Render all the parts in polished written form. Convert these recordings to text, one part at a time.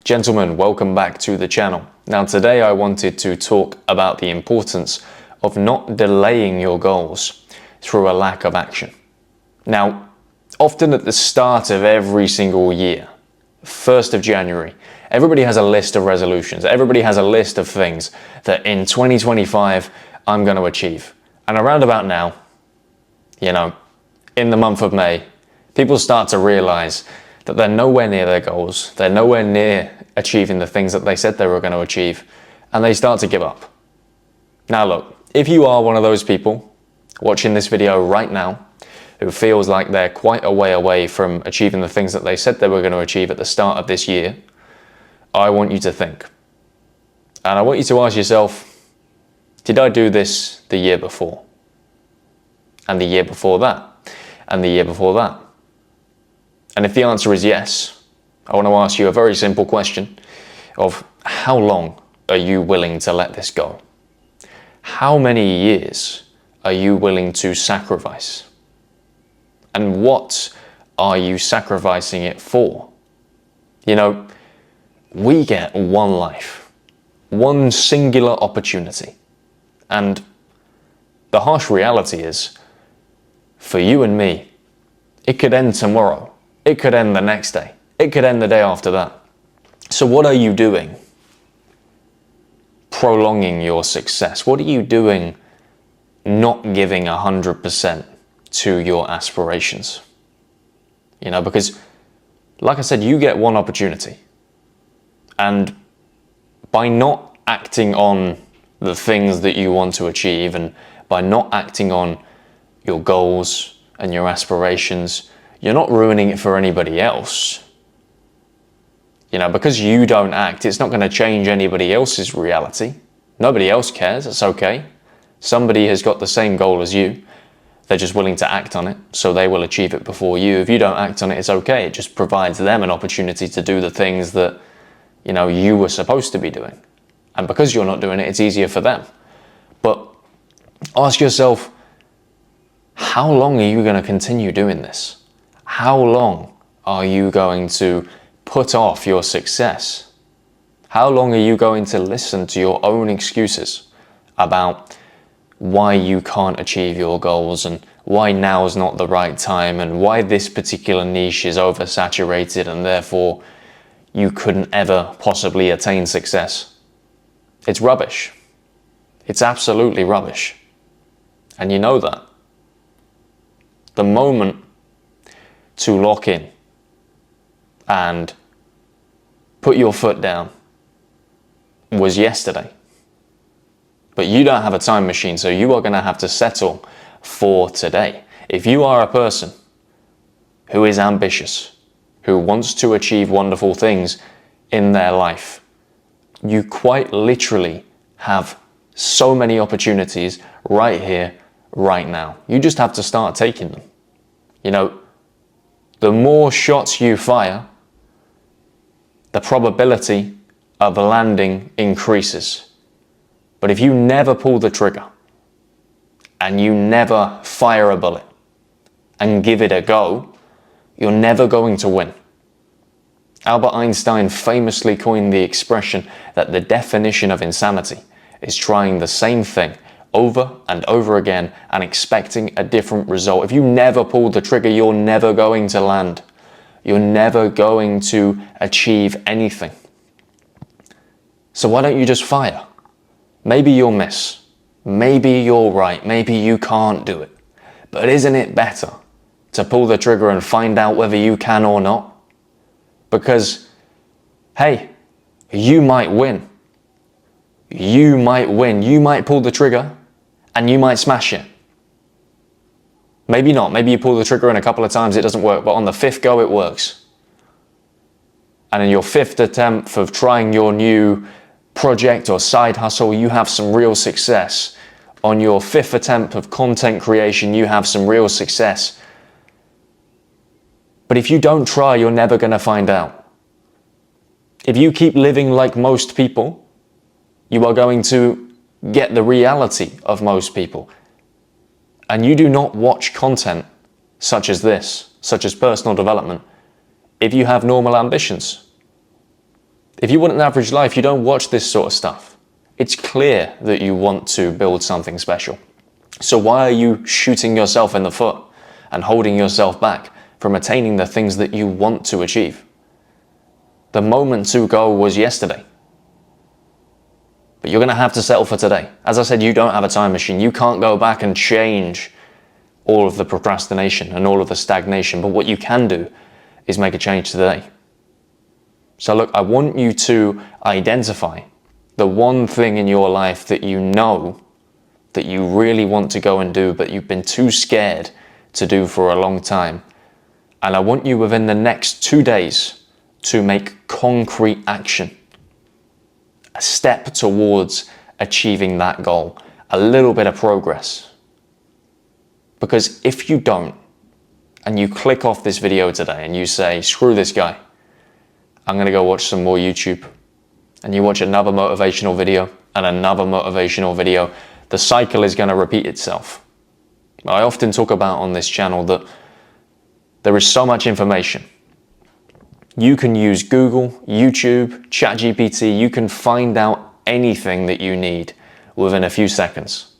Gentlemen, welcome back to the channel. Now today I wanted to talk about the importance of not delaying your goals through a lack of action. Now, often at the start of every single year, 1st of January, everybody has a list of resolutions. Everybody has a list of things that in 2025 I'm going to achieve. And around about now, in the month of May, people start to realize that they're nowhere near their goals. They're nowhere near achieving the things that they said they were going to achieve, and they start to give up. Now look, if you are one of those people watching this video right now who feels like they're quite a way away from achieving the things that they said they were going to achieve at the start of this year, I want you to think. And I want you to ask yourself, did I do this the year before? And the year before that? And the year before that? And if the answer is yes, I want to ask you a very simple question of how long are you willing to let this go? How many years are you willing to sacrifice? And what are you sacrificing it for? We get one life, one singular opportunity. And the harsh reality is, for you and me, it could end tomorrow. It could end the next day. It could end the day after that. So what are you doing prolonging your success? What are you doing not giving 100% to your aspirations? Because like I said, you get one opportunity. And by not acting on the things that you want to achieve, and by not acting on your goals and your aspirations, you're not ruining it for anybody else. Because you don't act, it's not going to change anybody else's reality. Nobody else cares, it's okay. Somebody has got the same goal as you. They're just willing to act on it, so they will achieve it before you. If you don't act on it, it's okay. It just provides them an opportunity to do the things that, you were supposed to be doing. And because you're not doing it, it's easier for them. But ask yourself, how long are you going to continue doing this? How long are you going to put off your success? How long are you going to listen to your own excuses about why you can't achieve your goals, and why now is not the right time, and why this particular niche is oversaturated and therefore you couldn't ever possibly attain success? It's rubbish. It's absolutely rubbish. And you know that. The moment to lock in and put your foot down was yesterday. But you don't have a time machine, so you are going to have to settle for today. If you are a person who is ambitious, who wants to achieve wonderful things in their life, you quite literally have so many opportunities right here, right now. You just have to start taking them. The more shots you fire, the probability of landing increases. But if you never pull the trigger and you never fire a bullet and give it a go, you're never going to win. Albert Einstein famously coined the expression that the definition of insanity is trying the same thing over and over again and expecting a different result. If you never pull the trigger, you're never going to land. You're never going to achieve anything. So why don't you just fire? Maybe you'll miss. Maybe you're right. Maybe you can't do it. But isn't it better to pull the trigger and find out whether you can or not? Because, hey, you might win. You might win. You might pull the trigger and you might smash it. Maybe not. Maybe you pull the trigger and a couple of times it doesn't work, but on the 5th go it works. And in your 5th attempt of trying your new project or side hustle, you have some real success. On your 5th attempt of content creation, you have some real success. But if you don't try, you're never going to find out. If you keep living like most people, you are going to get the reality of most people. And you do not watch content such as this, such as personal development, if you have normal ambitions. If you want an average life, you don't watch this sort of stuff. It's clear that you want to build something special. So why are you shooting yourself in the foot and holding yourself back from attaining the things that you want to achieve? The moment to go was yesterday. But you're going to have to settle for today. As I said, you don't have a time machine. You can't go back and change all of the procrastination and all of the stagnation. But what you can do is make a change today. So look, I want you to identify the one thing in your life that you know that you really want to go and do, but you've been too scared to do for a long time. And I want you within the next 2 days to make concrete action, a step towards achieving that goal, a little bit of progress. Because if you don't, and you click off this video today and you say, screw this guy, I'm going to go watch some more YouTube, and you watch another motivational video and another motivational video, the cycle is going to repeat itself. I often talk about on this channel that there is so much information. You can use Google, YouTube, ChatGPT, you can find out anything that you need within a few seconds.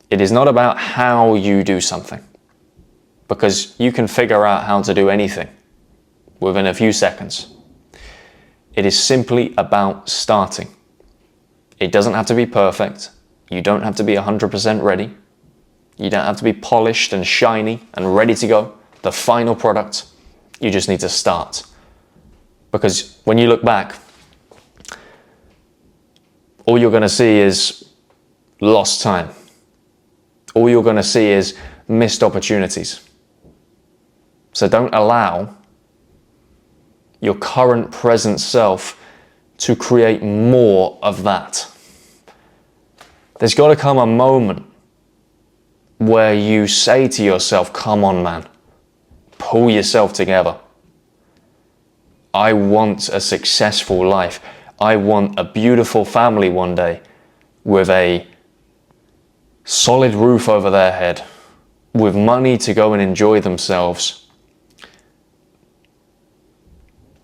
It is not about how you do something, because you can figure out how to do anything within a few seconds. It is simply about starting. It doesn't have to be perfect. You don't have to be 100% ready. You don't have to be polished and shiny and ready to go, the final product. You just need to start. Because when you look back, all you're going to see is lost time. All you're going to see is missed opportunities. So don't allow your current present self to create more of that. There's got to come a moment where you say to yourself, come on, man, pull yourself together. I want a successful life. I want a beautiful family one day with a solid roof over their head, with money to go and enjoy themselves.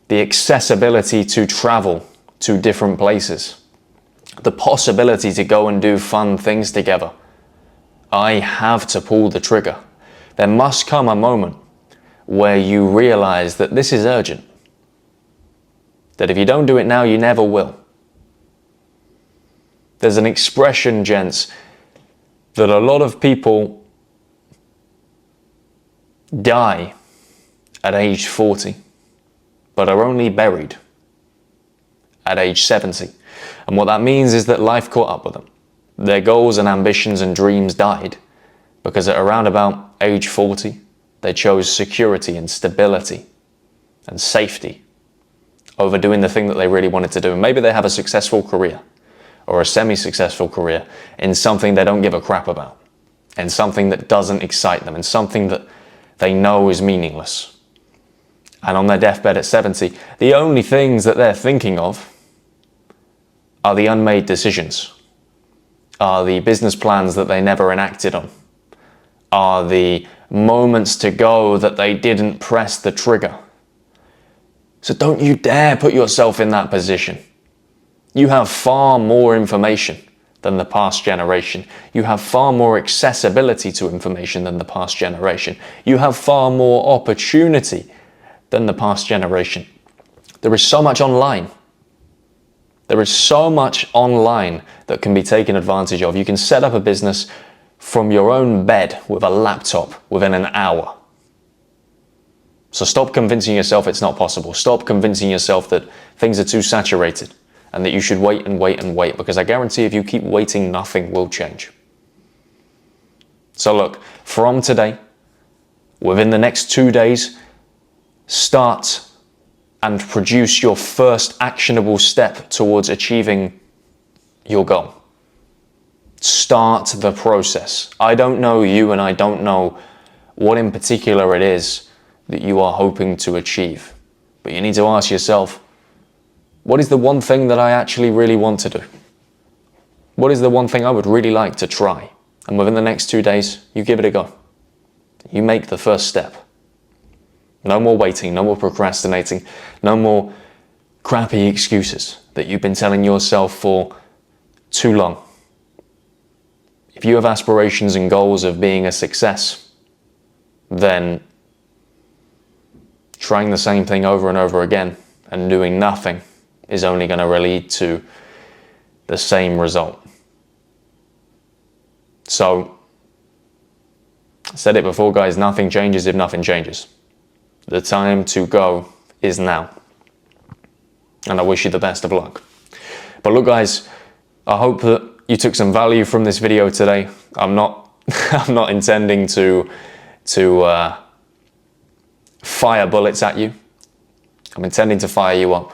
The accessibility to travel to different places, the possibility to go and do fun things together. I have to pull the trigger. There must come a moment where you realize that this is urgent. That if you don't do it now, you never will. There's an expression, gents, that a lot of people die at age 40. But are only buried at age 70. And what that means is that life caught up with them. Their goals and ambitions and dreams died because at around about age 40, they chose security and stability and safety over doing the thing that they really wanted to do. And maybe they have a successful career or a semi-successful career in something they don't give a crap about, in something that doesn't excite them, in something that they know is meaningless. And on their deathbed at 70, the only things that they're thinking of are the unmade decisions, are the business plans that they never enacted on, are the moments to go that they didn't press the trigger. So don't you dare put yourself in that position. You have far more information than the past generation. You have far more accessibility to information than the past generation. You have far more opportunity than the past generation. There is so much online. There is so much online that can be taken advantage of. You can set up a business from your own bed with a laptop within an hour. So stop convincing yourself it's not possible. Stop convincing yourself that things are too saturated and that you should wait and wait and wait, because I guarantee if you keep waiting, nothing will change. So look, from today, within the next 2 days, start and produce your first actionable step towards achieving your goal. Start the process. I don't know you, and I don't know what in particular it is that you are hoping to achieve. But you need to ask yourself, what is the one thing that I actually really want to do? What is the one thing I would really like to try? And within the next 2 days, you give it a go. You make the first step. No more waiting, no more procrastinating, no more crappy excuses that you've been telling yourself for too long. If you have aspirations and goals of being a success, then trying the same thing over and over again and doing nothing is only going to lead to the same result. So, I said it before, guys, nothing changes if nothing changes. The time to go is now. And I wish you the best of luck. But look, guys, I hope that you took some value from this video today. I'm not intending to fire bullets at you. I'm intending to fire you up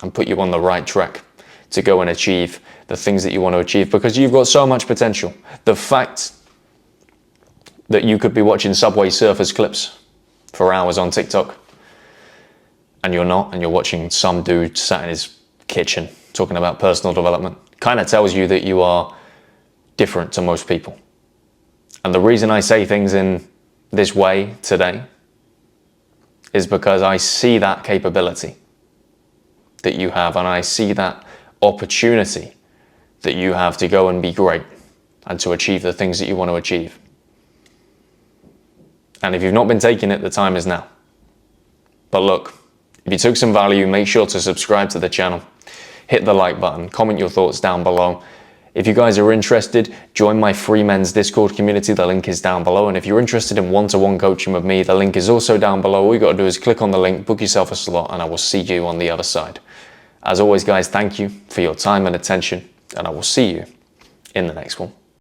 and put you on the right track to go and achieve the things that you want to achieve, because you've got so much potential. The fact that you could be watching Subway Surfers clips for hours on TikTok and you're not, and you're watching some dude sat in his kitchen talking about personal development, kind of tells you that you are different to most people. And the reason I say things in this way today is because I see that capability that you have, and I see that opportunity that you have to go and be great and to achieve the things that you want to achieve. And if you've not been taking it, the time is now. But look, if you took some value, make sure to subscribe to the channel, hit the like button, comment your thoughts down below. If you guys are interested, join my free men's Discord community. The link is down below. And if you're interested in one-to-one coaching with me, the link is also down below. All you got to do is click on the link, book yourself a slot, and I will see you on the other side. As always, guys, thank you for your time and attention, and I will see you in the next one.